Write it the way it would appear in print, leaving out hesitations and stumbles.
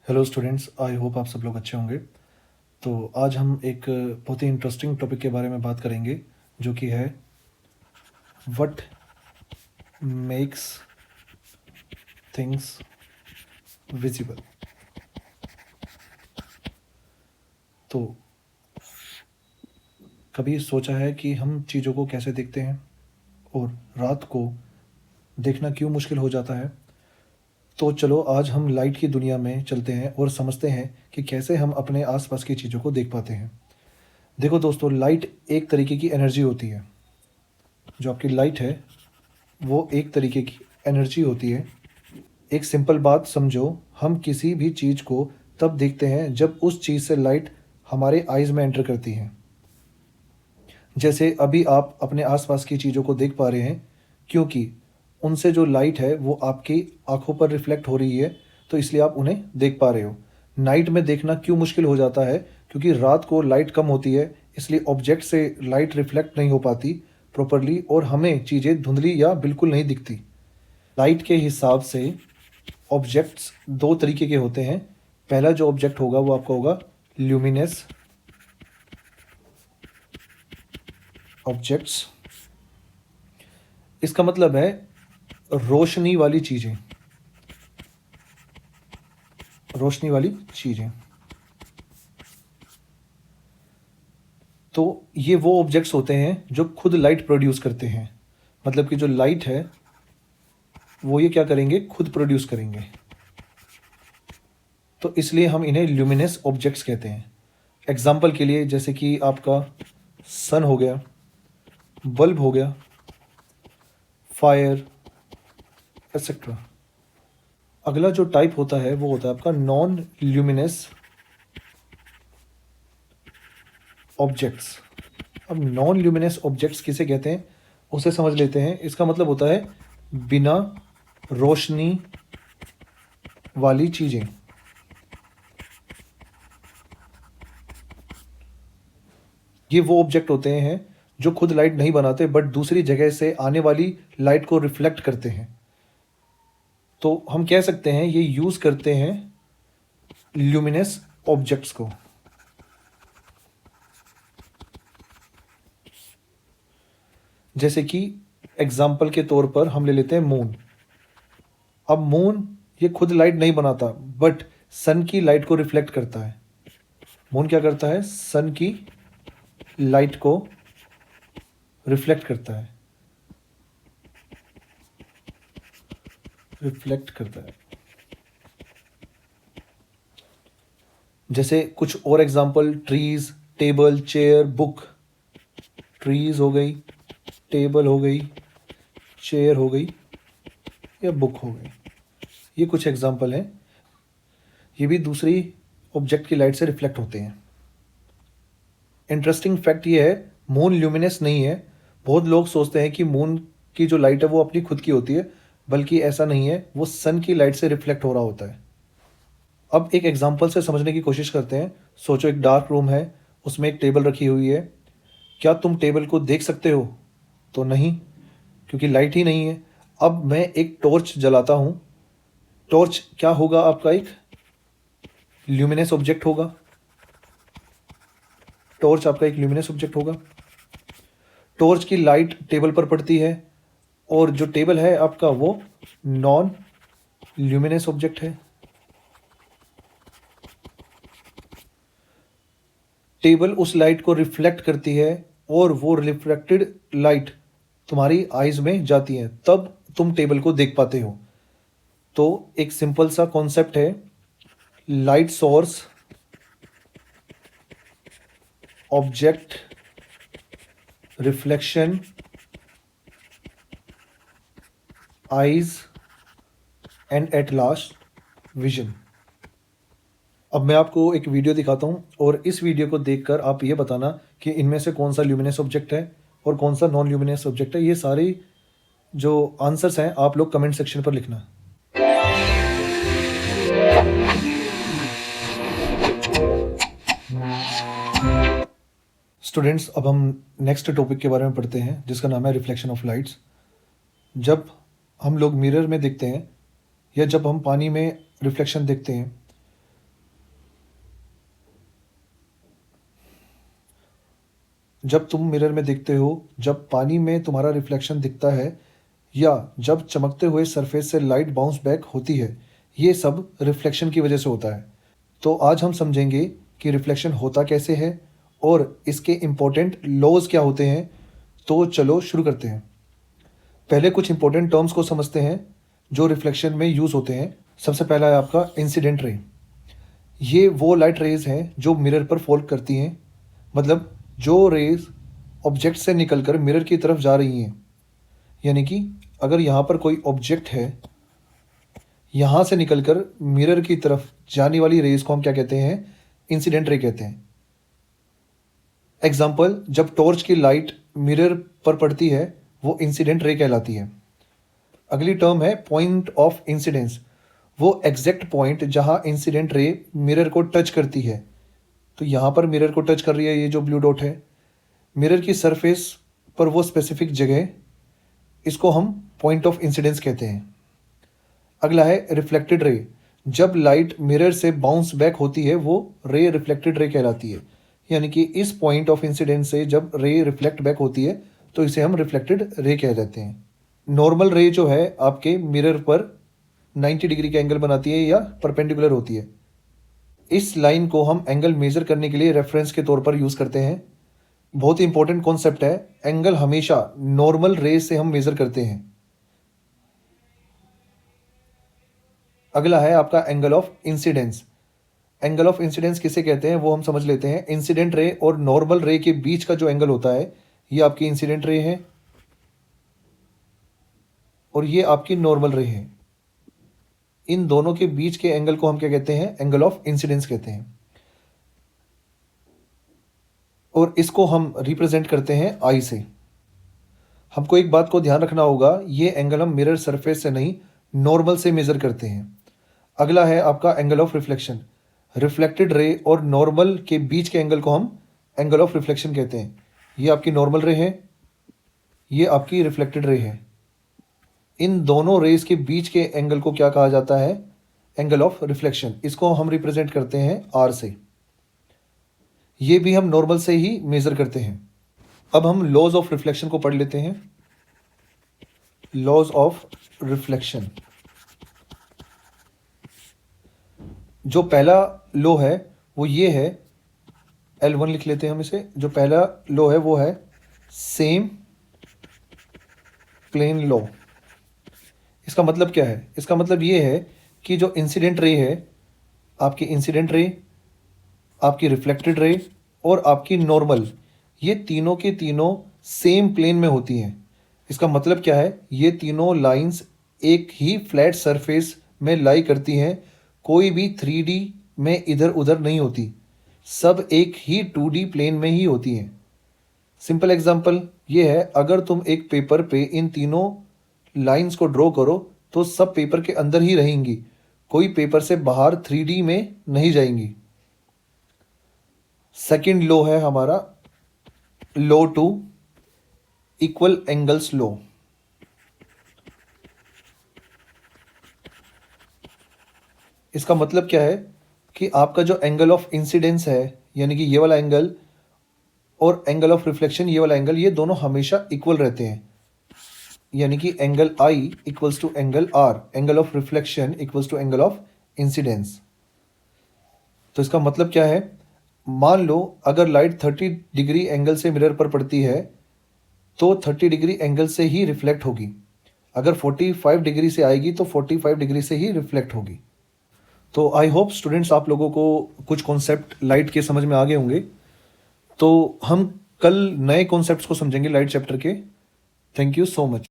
Hello students, I hope आप सब लोग अच्छे होंगे। तो आज हम एक बहुत ही इंटरेस्टिंग टॉपिक के बारे में बात करेंगे, जो कि है व्हाट मेक्स थिंग्स विजिबल। तो कभी सोचा है कि हम चीज़ों को कैसे देखते हैं और रात को देखना क्यों मुश्किल हो जाता है? तो चलो आज हम लाइट की दुनिया में चलते हैं और समझते हैं कि कैसे हम अपने आसपास की चीज़ों को देख पाते हैं। देखो दोस्तों, लाइट एक तरीके की एनर्जी होती है। जो आपकी लाइट है वो एक तरीके की एनर्जी होती है। एक सिंपल बात समझो, हम किसी भी चीज़ को तब देखते हैं जब उस चीज़ से लाइट हमारे आइज़ में एंटर करती है। जैसे अभी आप अपने आसपास की चीज़ों को देख पा रहे हैं, क्योंकि उनसे जो लाइट है वो आपकी आंखों पर रिफ्लेक्ट हो रही है, तो इसलिए आप उन्हें देख पा रहे हो। नाइट में देखना क्यों मुश्किल हो जाता है? क्योंकि रात को लाइट कम होती है, इसलिए ऑब्जेक्ट से लाइट रिफ्लेक्ट नहीं हो पाती प्रॉपरली और हमें चीज़ें धुंधली या बिल्कुल नहीं दिखती। लाइट के हिसाब से ऑब्जेक्ट्स दो तरीके के होते हैं। पहला जो ऑब्जेक्ट होगा वो आपका होगा ल्यूमिनस ऑब्जेक्ट्स। इसका मतलब है रोशनी वाली चीज़ें, रोशनी वाली चीज़ें। तो ये वो ऑब्जेक्ट्स होते हैं जो खुद लाइट प्रोड्यूस करते हैं। मतलब कि जो लाइट है वो ये क्या करेंगे, खुद प्रोड्यूस करेंगे। तो इसलिए हम इन्हें ल्यूमिनस ऑब्जेक्ट्स कहते हैं। एग्जाम्पल के लिए जैसे कि आपका सन हो गया, बल्ब हो गया, फायर, एक्सेट्रा। अगला जो टाइप होता है वो होता है आपका नॉन ल्यूमिनस ऑब्जेक्ट्स। अब नॉन ल्यूमिनस ऑब्जेक्ट्स किसे कहते हैं उसे समझ लेते हैं। इसका मतलब होता है बिना रोशनी वाली चीज़ें। ये वो ऑब्जेक्ट होते हैं जो खुद लाइट नहीं बनाते बट दूसरी जगह से आने वाली लाइट को रिफ्लेक्ट करते हैं। तो हम कह सकते हैं ये यूज़ करते हैं ल्यूमिनस ऑब्जेक्ट्स को। जैसे कि एग्जाम्पल के तौर पर हम ले लेते हैं मून। अब मून ये खुद लाइट नहीं बनाता बट सन की लाइट को रिफ्लेक्ट करता है। मून क्या करता है? सन की लाइट को रिफ्लेक्ट करता है, रिफ्लेक्ट करता है। जैसे कुछ और example, trees, table, chair, book. Trees हो गई, टेबल हो गई, चेयर हो गई या बुक हो गई। ये कुछ एग्जाम्पल हैं। ये भी दूसरी ऑब्जेक्ट की लाइट से रिफ्लेक्ट होते हैं। इंटरेस्टिंग फैक्ट ये है, मून ल्यूमिनस नहीं है। बहुत लोग सोचते हैं कि मून की जो लाइट है वो अपनी खुद की होती है, बल्कि ऐसा नहीं है, वो सन की लाइट से रिफ्लेक्ट हो रहा होता है। अब एक एग्जाम्पल से समझने की कोशिश करते हैं। सोचो एक डार्क रूम है, उसमें एक टेबल रखी हुई है। क्या तुम टेबल को देख सकते हो? तो नहीं, क्योंकि लाइट ही नहीं है। अब मैं एक टॉर्च जलाता हूँ। टॉर्च क्या होगा? आपका एक ल्यूमिनस ऑब्जेक्ट होगा। टॉर्च आपका एक ल्यूमिनस ऑब्जेक्ट होगा। टॉर्च की लाइट टेबल पर पड़ती है और जो टेबल है आपका वो नॉन ल्यूमिनस ऑब्जेक्ट है। टेबल उस लाइट को रिफ्लेक्ट करती है और वो रिफ्लेक्टेड लाइट तुम्हारी आइज में जाती है, तब तुम टेबल को देख पाते हो। तो एक सिंपल सा कॉन्सेप्ट है, light source, object, reflection, eyes and at last vision. अब मैं आपको एक वीडियो दिखाता हूँ और इस वीडियो को देखकर आप ये बताना कि इनमें से कौन सा ल्यूमिनस ऑब्जेक्ट है और कौन सा नॉन ल्यूमिनस ऑब्जेक्ट है। ये सारी जो आंसर्स हैं आप लोग कमेंट सेक्शन पर लिखना। स्टूडेंट्स, अब हम नेक्स्ट टॉपिक के बारे में पढ़ते हैं जिसका नाम है रिफ्लेक्शन ऑफ लाइट्स। जब हम लोग मिरर में देखते हैं या जब हम पानी में रिफ्लेक्शन देखते हैं जब तुम मिरर में देखते हो, जब पानी में तुम्हारा रिफ्लेक्शन दिखता है या जब चमकते हुए सरफेस से लाइट बाउंस बैक होती है, ये सब रिफ्लेक्शन की वजह से होता है। तो आज हम समझेंगे कि रिफ्लेक्शन होता कैसे है और इसके इम्पोर्टेंट लॉज क्या होते हैं। तो चलो शुरू करते हैं। पहले कुछ इंपॉर्टेंट टर्म्स को समझते हैं जो रिफ्लेक्शन में यूज़ होते हैं। सबसे पहला है आपका इंसिडेंट रे। ये वो लाइट रेज हैं जो मिरर पर फॉल करती हैं, मतलब जो रेज ऑब्जेक्ट से निकलकर मिरर की तरफ जा रही हैं। यानी कि अगर यहाँ पर कोई ऑब्जेक्ट है, यहाँ से निकलकर मिरर की तरफ जाने वाली रेज को हम क्या कहते हैं? इंसिडेंट रे कहते हैं। एग्जाम्पल, जब टॉर्च की लाइट मिरर पर पड़ती है वो इंसिडेंट रे कहलाती है। अगली टर्म है पॉइंट ऑफ इंसिडेंस। वो एग्जैक्ट पॉइंट जहाँ इंसिडेंट रे मिरर को टच करती है। तो यहाँ पर मिरर को टच कर रही है ये जो ब्लू डॉट है, मिरर की सरफेस पर वो स्पेसिफिक जगह, इसको हम पॉइंट ऑफ इंसिडेंस कहते हैं। अगला है रिफ्लेक्टेड रे। जब लाइट मिरर से बाउंस बैक होती है वो रे रिफ्लेक्टेड रे कहलाती है। यानी कि इस पॉइंट ऑफ इंसिडेंस से जब रे रिफ्लेक्ट बैक होती है तो इसे हम रिफ्लेक्टेड रे कह देते हैं। नॉर्मल रे जो है आपके मिरर पर 90 डिग्री का एंगल बनाती है या परपेंडिकुलर होती है। इस लाइन को हम एंगल मेजर करने के लिए रेफरेंस के तौर पर यूज़ करते हैं। बहुत ही इंपॉर्टेंट कॉन्सेप्ट है, एंगल हमेशा नॉर्मल रे से हम मेजर करते हैं। अगला है आपका angle of incidence. Angle of incidence किसे कहते हैं वो हम समझ लेते हैं। इंसिडेंट रे और नॉर्मल रे के बीच का जो एंगल होता है ये आपकी इंसिडेंट रे है और ये आपकी नॉर्मल रे है। इन दोनों के बीच के एंगल को हम क्या कहते हैं? एंगल ऑफ इंसिडेंस कहते हैं। और इसको हम रिप्रेजेंट करते हैं आई से। हमको एक बात को ध्यान रखना होगा, ये एंगल हम मिरर सरफेस से नहीं नॉर्मल से मेजर करते हैं। अगला है आपका angle of reflection. Reflected ray और नॉर्मल के बीच के एंगल को हम एंगल ऑफ रिफ्लेक्शन कहते हैं। ये आपकी नॉर्मल रे है, ये आपकी रिफ्लेक्टेड रे है। इन दोनों रेज के बीच के एंगल को क्या कहा जाता है? Angle of reflection. इसको हम रिप्रेजेंट करते हैं आर से। ये भी हम नॉर्मल से ही मेजर करते हैं। अब हम लॉज ऑफ रिफ्लेक्शन को पढ़ लेते हैं। लॉज ऑफ रिफ्लेक्शन, जो पहला लॉ है वो ये है, L1 लिख लेते हैं हम इसे। जो पहला लॉ है वो है सेम प्लेन लॉ। इसका मतलब क्या है? इसका मतलब ये है कि जो इंसिडेंट रे है, आपकी इंसिडेंट रे, आपकी रिफ्लेक्टेड रे और आपकी नॉर्मल, ये तीनों के तीनों सेम प्लेन में होती हैं। इसका मतलब क्या है? ये तीनों लाइंस एक ही फ्लैट सरफेस में लाई करती हैं। कोई भी 3D में इधर उधर नहीं होती, सब एक ही 2D प्लेन में ही होती हैं। सिंपल एग्जांपल ये है, अगर तुम एक पेपर पे इन तीनों लाइंस को ड्रॉ करो तो सब पेपर के अंदर ही रहेंगी, कोई पेपर से बाहर 3D में नहीं जाएंगी। सेकंड लॉ है हमारा law two equal angles law. इसका मतलब क्या है कि आपका जो एंगल ऑफ इंसिडेंस है, यानी कि ये वाला एंगल, और एंगल ऑफ रिफ्लेक्शन ये वाला एंगल, ये दोनों हमेशा इक्वल रहते हैं। यानी कि angle I equals to angle R, angle of reflection equals to angle of incidence. तो इसका मतलब क्या है? मान लो अगर लाइट 30 डिग्री एंगल से मिरर पर पड़ती है तो 30 डिग्री एंगल से ही रिफ्लेक्ट होगी। अगर 45 डिग्री से आएगी तो 45 डिग्री से ही रिफ्लेक्ट होगी। तो आई होप स्टूडेंट्स आप लोगों को कुछ कॉन्सेप्ट लाइट के समझ में आ गए होंगे। तो हम कल नए कॉन्सेप्ट्स को समझेंगे लाइट चैप्टर के। Thank you so much.